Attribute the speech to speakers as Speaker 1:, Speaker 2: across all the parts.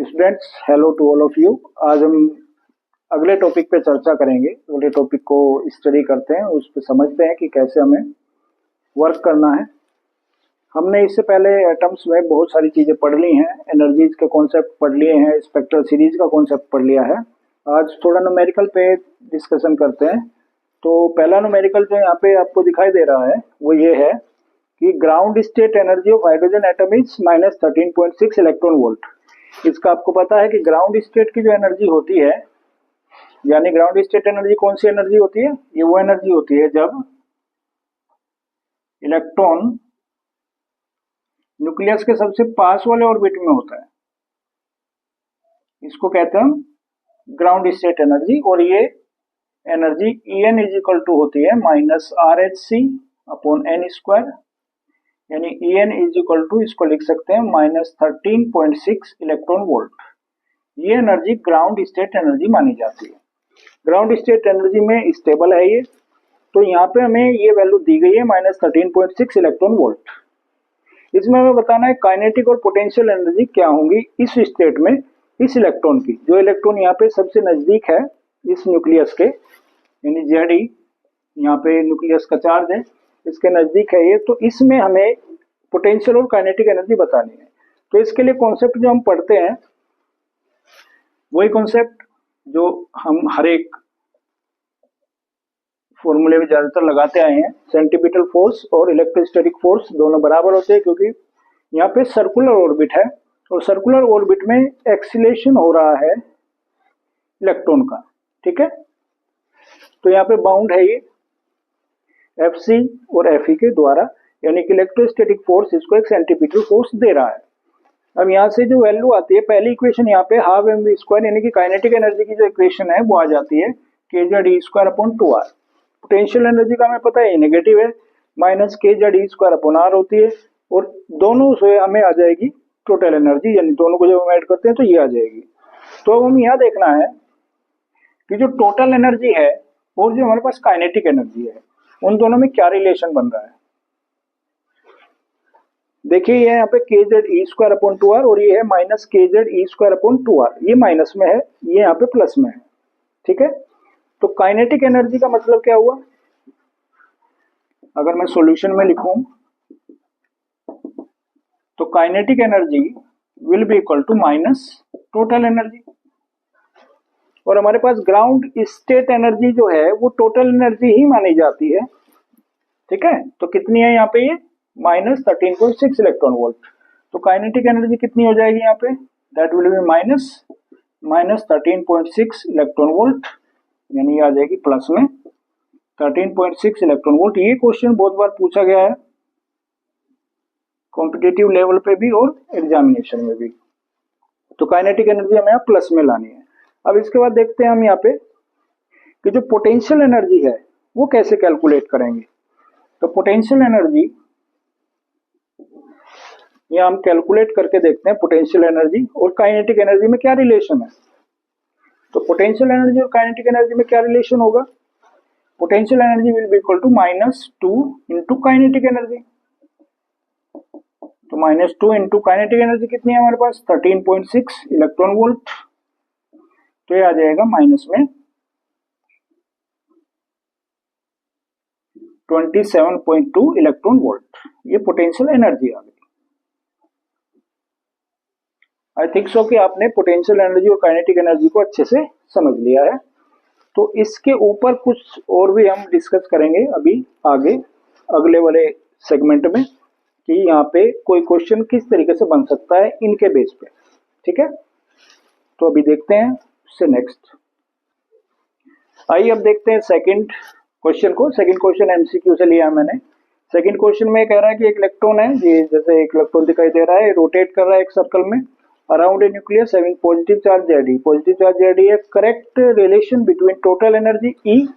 Speaker 1: Students, hello to all of you. आज हम अगले टॉपिक पे चर्चा करेंगे। अगले टॉपिक को स्टडी करते हैं, उस पर समझते हैं कि कैसे हमें वर्क करना है। हमने इससे पहले एटम्स में बहुत सारी चीज़ें पढ़ ली हैं, एनर्जीज के कॉन्सेप्ट पढ़ लिए हैं, स्पेक्ट्रल सीरीज का कॉन्सेप्ट पढ़ लिया है। आज थोड़ा न्यूमेरिकल पे डिस्कशन करते हैं। तो पहला न्यूमेरिकल जो यहाँ पे आपको दिखाई दे रहा है वो ये है कि ground state energy of hydrogen atom is -13.6 electron volt. इसका आपको पता है कि ग्राउंड स्टेट की जो एनर्जी होती है, यानी ग्राउंड स्टेट एनर्जी कौन सी एनर्जी होती है? ये वो एनर्जी होती है जब इलेक्ट्रॉन न्यूक्लियस के सबसे पास वाले ऑर्बिट में होता है, इसको कहते हैं ग्राउंड स्टेट एनर्जी। और ये energy En is equal to होती है -RHc/n², यानी En इज इक्वल टू, इसको लिख सकते हैं -13.6 इलेक्ट्रॉन वोल्ट। ये एनर्जी ग्राउंड स्टेट एनर्जी मानी जाती है। ग्राउंड स्टेट एनर्जी में स्टेबल है ये, तो यहाँ पे हमें ये वैल्यू दी गई है -13.6 इलेक्ट्रॉन वोल्ट। इसमें हमें बताना है काइनेटिक और पोटेंशियल एनर्जी क्या होंगी इस स्टेट में, इस इलेक्ट्रॉन की। जो इलेक्ट्रॉन यहाँ पे सबसे नजदीक है इस न्यूक्लियस के, यानी Ze, यहाँ पे न्यूक्लियस का चार्ज है, इसके नजदीक है ये, तो इसमें हमें पोटेंशियल और काइनेटिक एनर्जी बतानी है। तो इसके लिए कॉन्सेप्ट जो हम पढ़ते हैं वही कॉन्सेप्ट जो हम हर एक फॉर्मूले में ज्यादातर लगाते आए हैं। सेंट्रीपिटल फोर्स और इलेक्ट्रोस्टैटिक फोर्स दोनों बराबर होते हैं, क्योंकि यहाँ पे सर्कुलर ऑर्बिट है और सर्कुलर ऑर्बिट में एक्सीलरेशन हो रहा है इलेक्ट्रॉन का, ठीक है। तो यहाँ पे बाउंड है ये Fc और Fe के द्वारा, यानी कि इलेक्ट्रोस्टैटिक फोर्स इसको एक सेंट्रीपिटल फोर्स दे रहा है। अब यहाँ से जो वैल्यू आती है, पहली इक्वेशन यहाँ पे ½ यानी कि काइनेटिक एनर्जी की जो इक्वेशन है वो आ जाती है kZe²/2r। पोटेंशियल एनर्जी का हमें पता है नेगेटिव है, -kZe²/r होती है, और दोनों से हमें आ जाएगी टोटल एनर्जी, यानी दोनों को जब हम ऐड करते हैं तो ये आ जाएगी। तो अब हम यहाँ देखना है कि जो टोटल एनर्जी है और जो हमारे पास काइनेटिक एनर्जी है, उन दोनों में क्या रिलेशन बन रहा है। देखिए ये यहाँ पे kZe²/2r और ये है -kZe²/2r। ये माइनस में है, ये यहाँ पे प्लस में है, ठीक है। तो काइनेटिक एनर्जी का मतलब क्या हुआ? अगर मैं सॉल्यूशन में लिखूं तो kinetic energy will be equal to minus total energy, और हमारे पास ग्राउंड स्टेट एनर्जी जो है वो टोटल एनर्जी ही मानी जाती है, ठीक है। तो कितनी है यहाँ पे? ये -13.6 इलेक्ट्रॉन वोल्ट। तो काइनेटिक एनर्जी कितनी हो जाएगी यहाँ पे? That will B -13.6 electron volt, यानी आ जाएगी प्लस में 13.6 इलेक्ट्रॉन वोल्ट। ये क्वेश्चन बहुत बार पूछा गया है कॉम्पिटिटिव लेवल पे भी और एग्जामिनेशन में भी। तो काइनेटिक एनर्जी हमें यहाँ प्लस में लानी है। अब इसके बाद देखते हैं हम यहाँ पे कि जो पोटेंशियल एनर्जी है वो कैसे कैलकुलेट करेंगे। तो पोटेंशियल एनर्जी यहाँ हम कैलकुलेट करके देखते हैं, पोटेंशियल एनर्जी और काइनेटिक एनर्जी में क्या रिलेशन है। तो पोटेंशियल एनर्जी और काइनेटिक एनर्जी में क्या रिलेशन होगा? Potential energy will be equal to -2 into kinetic energy. तो -2 इंटू काइनेटिक एनर्जी कितनी है हमारे पास? 13.6 इलेक्ट्रॉन वोल्ट। तो ये आ जाएगा माइनस में 27.2 इलेक्ट्रॉन वोल्ट। ये पोटेंशियल एनर्जी आ गई। आई थिंक सो कि आपने पोटेंशियल एनर्जी और काइनेटिक एनर्जी को अच्छे से समझ लिया है। तो इसके ऊपर कुछ और भी हम डिस्कस करेंगे अभी आगे अगले वाले सेगमेंट में, कि यहाँ पे कोई क्वेश्चन किस तरीके से बन सकता है इनके बेस पे, ठीक है। तो अभी देखते हैं उससे नेक्स्ट। आइए अब देखते हैं सेकंड क्वेश्चन को। सेकंड क्वेश्चन एमसीक्यू से लिया मैंने। सेकंड क्वेश्चन में कह रहा है कि एक इलेक्ट्रॉन है, ये जैसे एक इलेक्ट्रॉन दिखाई दे रहा है, रोटेट कर रहा है एक सर्कल में around a nucleus having positive charge Ze। Positive charge Ze है correct relation between total energy E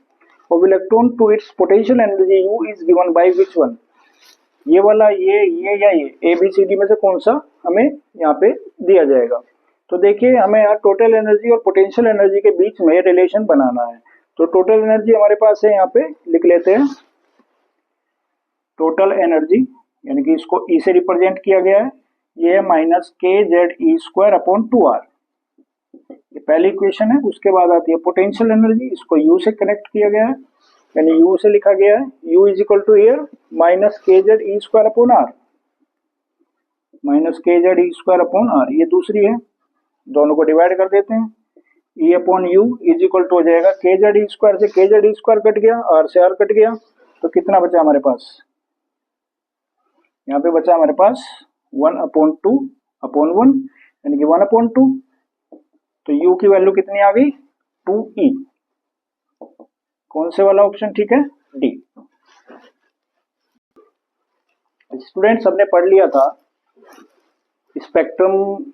Speaker 1: of electron to its potential energy U is given by which one. ये वाला ये या ये ABCD में से कौन सा हमें यहाँ पे दिया जाएगा। तो देखिए हमें यहाँ टोटल एनर्जी और पोटेंशियल एनर्जी के बीच में रिलेशन बनाना है। तो टोटल एनर्जी हमारे पास है, यहाँ पे लिख लेते हैं टोटल एनर्जी, यानी कि इसको E से रिप्रेजेंट किया गया है, ये है -kZe²/2r। ये पहली इक्वेशन है। उसके बाद आती है पोटेंशियल एनर्जी, इसको यू से कनेक्ट किया गया है, यानी यू से लिखा गया है यू इज इक्वल टू एयर minus K Z E square upon R, minus K Z E square upon R. ये दूसरी है, दोनों को डिवाइड कर देते हैं, E upon U is equal to हो जाएगा के जेड ई स्क्वायर से K Z E square cut गया, आर से आर कट गया, तो कितना बचा हमारे पास, यहाँ पे बचा हमारे पास 1 अपॉन 2 अपॉन 1, यानी कि 1 अपॉन 2। तो u की वैल्यू कितनी आ गई 2e। कौन से वाला ऑप्शन ठीक है, डी। स्टूडेंट्स हमने पढ़ लिया था स्पेक्ट्रम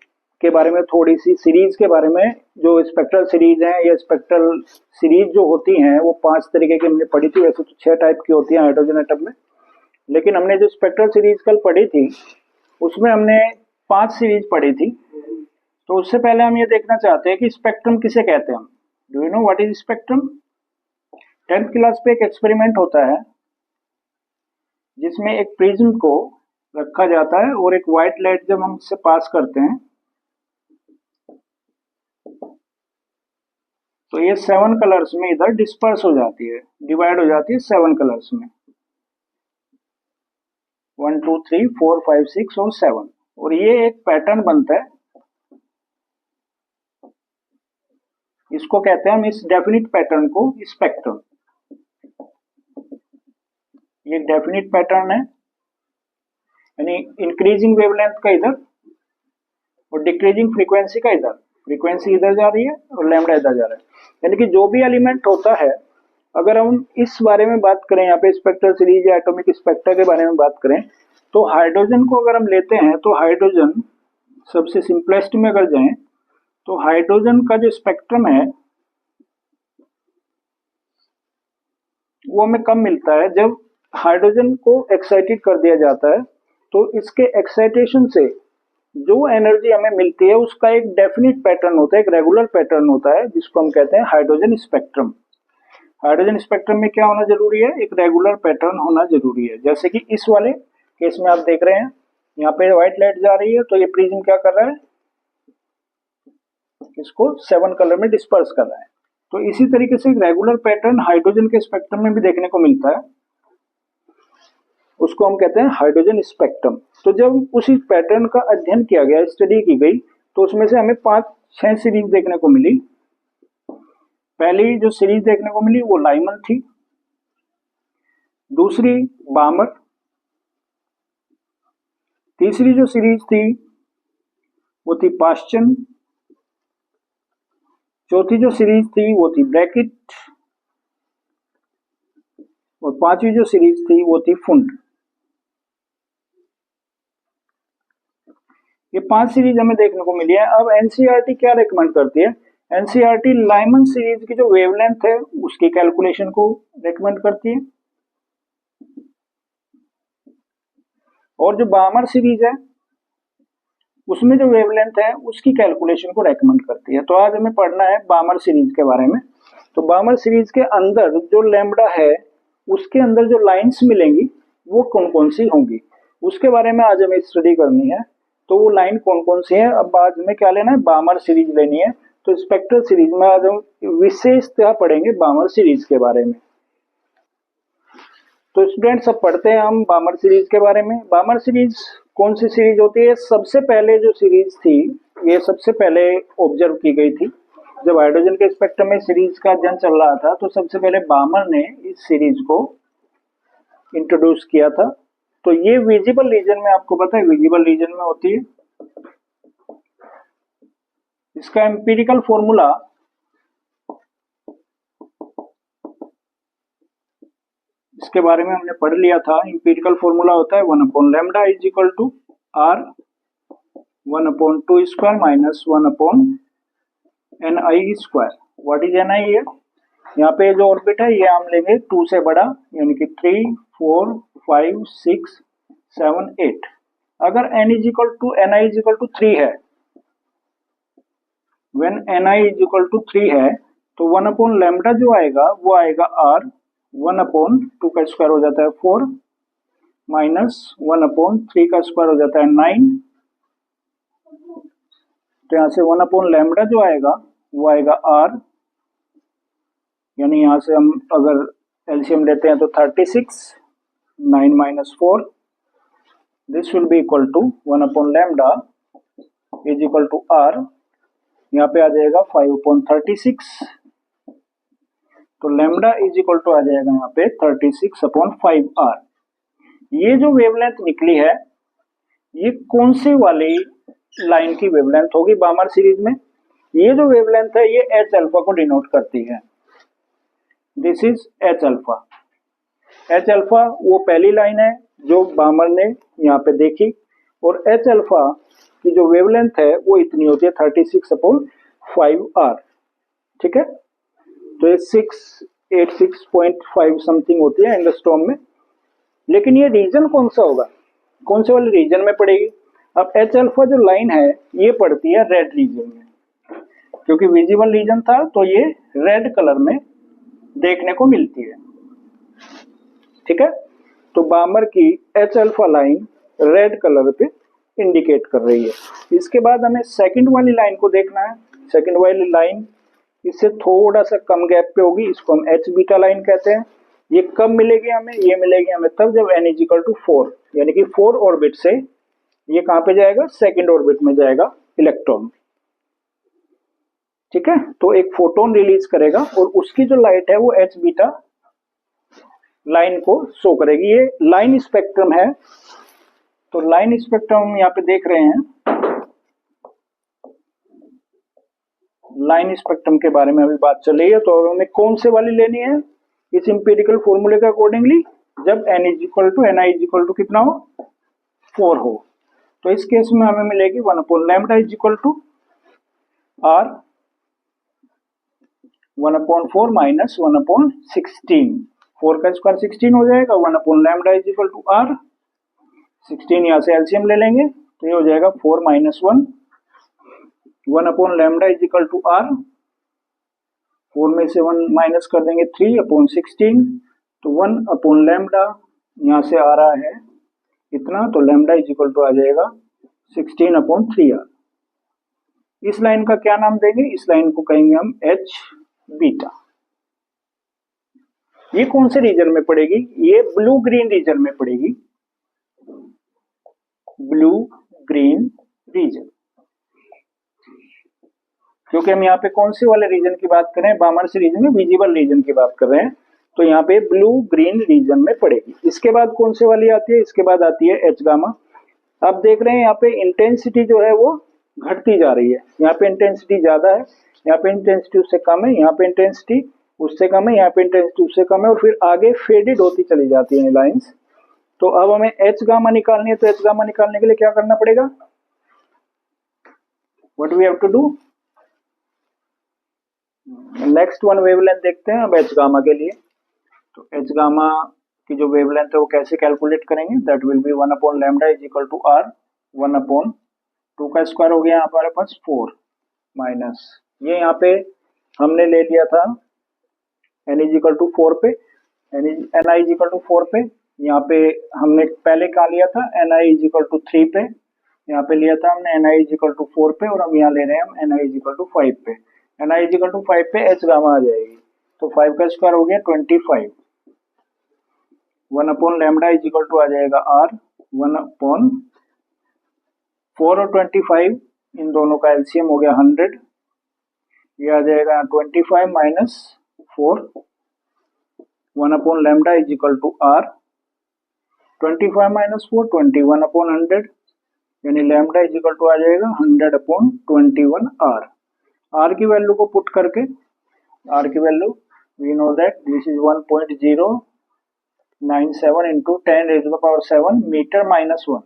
Speaker 1: के बारे में, थोड़ी सी सीरीज के बारे में। जो स्पेक्ट्रल सीरीज है या स्पेक्ट्रल सीरीज जो होती हैं वो 5 तरीके की हमने पढ़ी थी। वैसे तो 6 टाइप की होती हैं हाइड्रोजन एटम में, लेकिन हमने जो स्पेक्ट्रल सीरीज कल पढ़ी थी उसमें हमने 5 सीरीज पढ़ी थी। तो उससे पहले हम ये देखना चाहते हैं कि स्पेक्ट्रम किसे कहते हैं हम। Do you know what is spectrum? 10th class पे एक एक्सपेरिमेंट होता है जिसमें एक प्रिज्म को रखा जाता है और एक व्हाइट लाइट जब हम इससे पास करते हैं तो ये 7 कलर्स में इधर डिस्पर्स हो जाती है, डिवाइड हो जाती है 7 कलर्स में, 1 2 3 4 5 6 और 7, और ये एक पैटर्न बनता है। इसको कहते हैं हम, इस डेफिनिट पैटर्न को स्पेक्ट्रम। ये डेफिनिट पैटर्न है, यानी इंक्रीजिंग वेवलेंथ का इधर और डिक्रीजिंग फ्रीक्वेंसी का इधर, फ्रीक्वेंसी इधर जा रही है और लैम्डा इधर जा रहा है। यानी कि जो भी एलिमेंट होता है, अगर हम इस बारे में बात करें, यहाँ पे स्पेक्ट्रल सीरीज या एटॉमिक स्पेक्ट्रा के बारे में बात करें, तो हाइड्रोजन को अगर हम लेते हैं तो हाइड्रोजन सबसे सिंपलेस्ट में अगर जाएं तो हाइड्रोजन का जो स्पेक्ट्रम है वो हमें कब मिलता है, जब हाइड्रोजन को एक्साइटेड कर दिया जाता है। तो इसके एक्साइटेशन से जो एनर्जी हमें मिलती है उसका एक डेफिनिट पैटर्न होता है, एक रेगुलर पैटर्न होता है, जिसको हम कहते हैं हाइड्रोजन स्पेक्ट्रम। हाइड्रोजन स्पेक्ट्रम में क्या होना जरूरी है, एक रेगुलर पैटर्न होना जरूरी है। जैसे कि इस वाले केस में आप देख रहे हैं, यहाँ पे व्हाइट लाइट जा रही है तो ये प्रिज्म क्या कर रहा है, इसको 7 कलर में डिस्पर्स कर रहा है। तो इसी तरीके से एक रेगुलर पैटर्न हाइड्रोजन के स्पेक्ट्रम में भी देखने को मिलता है, उसको हम कहते हैं हाइड्रोजन स्पेक्ट्रम। तो जब उसी पैटर्न का अध्ययन किया गया, स्टडी की गई, तो उसमें से हमें 5-6 सीरीज देखने को मिली। पहली जो सीरीज देखने को मिली वो लाइमन थी, दूसरी बामर, तीसरी जो सीरीज थी वो थी पाश्चन, चौथी जो सीरीज थी वो थी ब्रैकेट, और पांचवी जो सीरीज थी वो थी फुंड। ये 5 सीरीज हमें देखने को मिली है। अब एनसीईआरटी क्या रेकमेंड करती है, एनसीईआरटी लाइमन सीरीज की जो वेवलेंथ है उसकी कैलकुलेशन को रेकमेंड करती है, और जो बामर सीरीज है उसमें जो वेवलेंथ है उसकी कैलकुलेशन को रेकमेंड करती है। तो आज हमें पढ़ना है बामर सीरीज के बारे में। तो बामर सीरीज के अंदर जो लैम्बडा है उसके अंदर जो लाइंस मिलेंगी वो कौन कौन सी होंगी, उसके बारे में आज हमें स्टडी करनी है। तो वो लाइन कौन कौन सी है, अब आज हमें क्या लेना है, बामर सीरीज लेनी है। तो स्पेक्ट्रल सीरीज में आज हम विशेषतः पढ़ेंगे बामर सीरीज के बारे में। तो स्टूडेंट्स अब पढ़ते हैं हम बामर सीरीज के बारे में। बामर सीरीज कौन सी सीरीज होती है, सबसे पहले जो सीरीज थी ये सबसे पहले ऑब्जर्व की गई थी जब हाइड्रोजन के स्पेक्ट्रम में सीरीज का अध्ययन चल रहा था। तो सबसे पहले बामर ने इस सीरीज को इंट्रोड्यूस किया था। तो ये विजिबल रीजन में, आपको पता है विजिबल रीजन में होती है। इसका एम्पिरिकल फॉर्मूला इसके बारे में हमने पढ़ लिया था। एम्पिरिकल फॉर्मूला होता है 1/λ is equal to r 1/2 square minus 1/ni square. What is ni है, यहाँ पे जो ऑर्बिट है ये हम लेंगे 2 से बड़ा, यानी कि 3 4 5 6 7 8। अगर n is equal to ni is equal to 3 है, when ni is equal to 3 है तो 1/λ जो आएगा वो आएगा r 1/2 का स्क्वायर हो जाता है 4 माइनस 1/3 का स्क्वायर हो जाता है 9। तो यहाँ से 1/λ जो आएगा वो आएगा आर, यानी यहाँ से हम अगर एलसीएम लेते हैं तो 36, 9 minus 4, this will be equal to 1 upon lambda is equal to R, यहाँ पे आ जाएगा 5/36, तो लैम्डा इज इक्वल टू आ जाएगा यहाँ पे 36/5r। ये जो वेवलेंथ निकली है ये कौन से वाली लाइन की वेवलेंथ होगी बामर सीरीज में? ये जो वेवलेंथ है ये एच अल्फा को डिनोट करती है, this is H alpha. H alpha वो पहली लाइन है जो बामर ने यहाँ पे देखी, और एच अल्फा की जो वेवलेंथ है वो इतनी होती है 36/5r, ठीक है। तो ये 686.5 समथिंग होती है एंगस्ट्रॉम में। लेकिन ये रीजन कौन सा होगा, कौन से वाले रीजन में पड़ेगी? अब एच अल्फा जो लाइन है ये पड़ती है रेड रीजन में, क्योंकि विजिबल रीजन था तो ये रेड कलर में देखने को मिलती है, ठीक है। तो बामर की H alpha line red colour पे इंडिकेट कर रही है। इसके बाद हमें सेकंड वाली लाइन को देखना है। सेकंड वाली लाइन इससे थोड़ा सा कम गैप पे होगी, इसको हम एच बीटा लाइन कहते हैं। ये कब मिलेगी हमें? ये मिलेगी हमें तब जब n इज इक्वल टू 4, यानी कि 4 ऑर्बिट से ये कहां पे जाएगा? सेकंड ऑर्बिट में जाएगा इलेक्ट्रॉन, ठीक है। तो एक फोटोन रिलीज करेगा और उसकी जो लाइट है वो एच बीटा लाइन को शो करेगी। ये लाइन स्पेक्ट्रम है, तो लाइन स्पेक्ट्रम हम यहाँ पे देख रहे हैं। लाइन स्पेक्ट्रम के बारे में अभी बात चल रही है, तो हमें कौन से वाली लेनी है इस इंपेरिकल फॉर्मूले के अकॉर्डिंगली? जब n is equal to ni is equal to कितना हो? 4 हो। तो इस केस में हमें मिलेगी 1 upon lambda is equal to r 1/4 minus 1/16, 4 का स्क्वायर 16 हो जाएगा। 1 upon lambda is equal to r, 16 यहाँ से एलसीएम ले लेंगे तो ये हो जाएगा 4 minus 1, 1 upon lambda is equal to r, 4 में से 1 माइनस कर देंगे 3/16, तो 1 अपॉन लैम्डा यहाँ से आ रहा है इतना, तो लैम्डा इज इक्वल टू आ जाएगा 16/3r। इस लाइन का क्या नाम देंगे? इस लाइन को कहेंगे हम एच बीटा। ये कौन से रीजन में पड़ेगी? ये ब्लू ग्रीन रीजन में पड़ेगी, ब्लू ग्रीन रीजन। क्योंकि हम यहाँ पे कौन से वाले रीजन की बात कर रहे हैं? बामर से रीजन में विजिबल रीजन की बात कर रहे हैं, तो यहाँ पे ब्लू ग्रीन रीजन में पड़ेगी। इसके बाद कौन से वाली आती है? इसके बाद आती है एच गामा। आप देख रहे हैं यहाँ पे इंटेंसिटी जो है वो घटती जा रही है। यहाँ पे इंटेंसिटी ज्यादा है, यहाँ पे इंटेंसिटी उससे कम है, यहाँ पे इंटेंसिटी उससे कम है, यहाँ पे इंटेंसिटी उससे कम है, और फिर आगे फेडेड होती चली जाती है लाइंस। तो अब हमें एच गामा निकालनी है, तो एच गामा निकालने के लिए क्या करना पड़ेगा? What we have to do? Next one wavelength देखते हैं अब एच गामा के लिए। तो एच गामा की जो वेवलेंथ है वो कैसे कैलकुलेट करेंगे? That will be 1 upon lambda is equal to r, 1 upon 2 का स्क्वायर हो गया हमारे पास 4 माइनस, ये यहाँ पे हमने ले लिया था n इज इक्वल टू 4 पे, ni इज इक्वल टू 4 पे। यहाँ पे हमने पहले कहा लिया था ni इज इक्वल टू 3 पे, यहाँ पे लिया था हमने ni इज इक्वल टू 4 पे, और हम यहाँ ले रहे हैं हम ni इज इक्वल टू 5 पे। ni इज इक्वल टू 5 पे h गामा आ जाएगी, तो 5 का स्क्वायर हो गया 25, 1 upon lambda is equal to आ जाएगा r, 1 अपॉन 4 और 25, इन दोनों का एलसीएम हो गया 100, ये आ जाएगा 25 minus 4, 1 upon lambda is equal to r, 25 minus 4 21 upon 100, यानी लैम्डा इज इक्वल टू आ जाएगा 100 अपॉन 21 r। r की वैल्यू को पुट करके, r की value we know that this is 1.097 into 10⁻⁷ metre minus 1।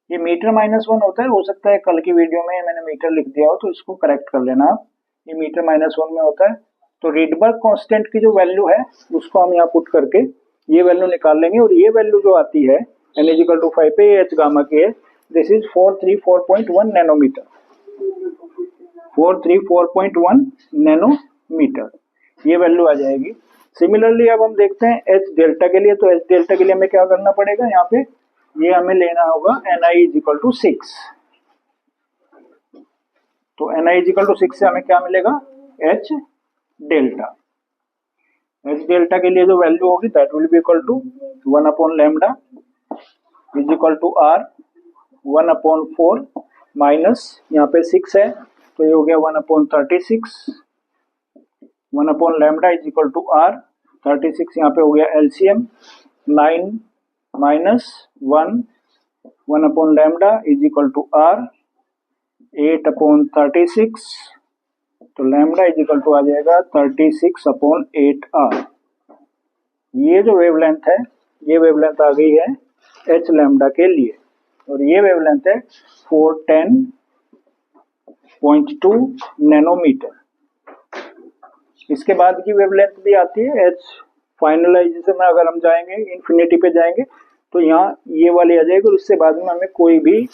Speaker 1: ये मीटर माइनस 1 होता है, हो सकता है कल की वीडियो में मैंने मीटर लिख दिया हो तो इसको करेक्ट कर लेना आप, ये मीटर माइनस 1 में होता है। तो रीडबर्ग कांस्टेंट की जो वैल्यू है उसको हम यहाँ पुट करके ये वैल्यू निकाल लेंगे, और ये वैल्यू जो आती है n इज इक्वल टू 5 पे एच गामा की है, दिस इज 434.1 नैनोमीटर, 434.1 नैनोमीटर, ये वैल्यू आ जाएगी। सिमिलरली अब हम देखते हैं एच डेल्टा के लिए। तो एच डेल्टा के लिए हमें क्या करना पड़ेगा? यहाँ पे ये हमें लेना होगा ni इज इक्वल टू 6, तो ni इज इक्वल टू 6 से हमें क्या मिलेगा? H delta. एच डेल्टा के लिए जो वैल्यू होगी that will be equal to 1/λ is equal to R 1/4 minus यहाँ पे 6 है तो ये हो गया 1/36 1/λ इज इक्वल टू आर 36 यहाँ पे हो गया LCM 9 minus 1 1/λ is equal to R 8/36 तो लैम्डा इज इक्वल टू आ जाएगा 36/8 आर। ये जो वेवलेंथ है ये वेवलेंथ आ गई है एच लैम्डा के लिए और ये वेवलेंथ है 410.2 नैनोमीटर। इसके बाद की वेवलेंथ भी आती है एच फाइनलाइजेशन में अगर हम जाएंगे इन्फिनिटी पे जाएंगे तो यहाँ ये वाली आ जाएगी और उससे बाद में हमें कोई भी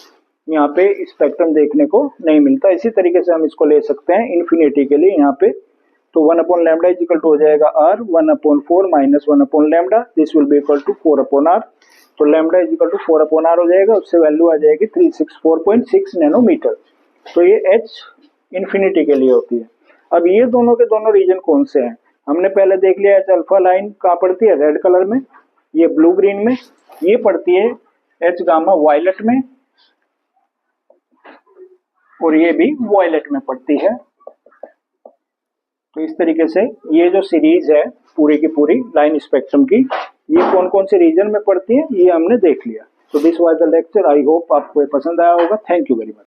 Speaker 1: यहाँ पे स्पेक्ट्रम देखने को नहीं मिलता। इसी तरीके से हम इसको ले सकते हैं इन्फिनिटी के लिए यहाँ पे तो 1/λ इज इक्वल टू हो जाएगा R 1/4 minus 1/λ this will be equal to 4/r तो lambda is equal to 4/r हो जाएगा उससे वैल्यू आ जाएगी 364.6 नैनोमीटर। तो ये एच इन्फिनिटी के लिए होती है। अब ये दोनों के दोनों रीजन कौन से हैं हमने पहले देख लिया एच अल्फा लाइन कहाँ पड़ती है रेड कलर में, ये ब्लू ग्रीन में, ये पड़ती है एच गामा वायलेट में और ये भी वायलेट में पड़ती है। तो इस तरीके से ये जो सीरीज है पूरी की पूरी लाइन स्पेक्ट्रम की ये कौन कौन से रीजन में पड़ती है ये हमने देख लिया। तो this was the lecture. I hope आपको पसंद आया होगा। Thank you very much.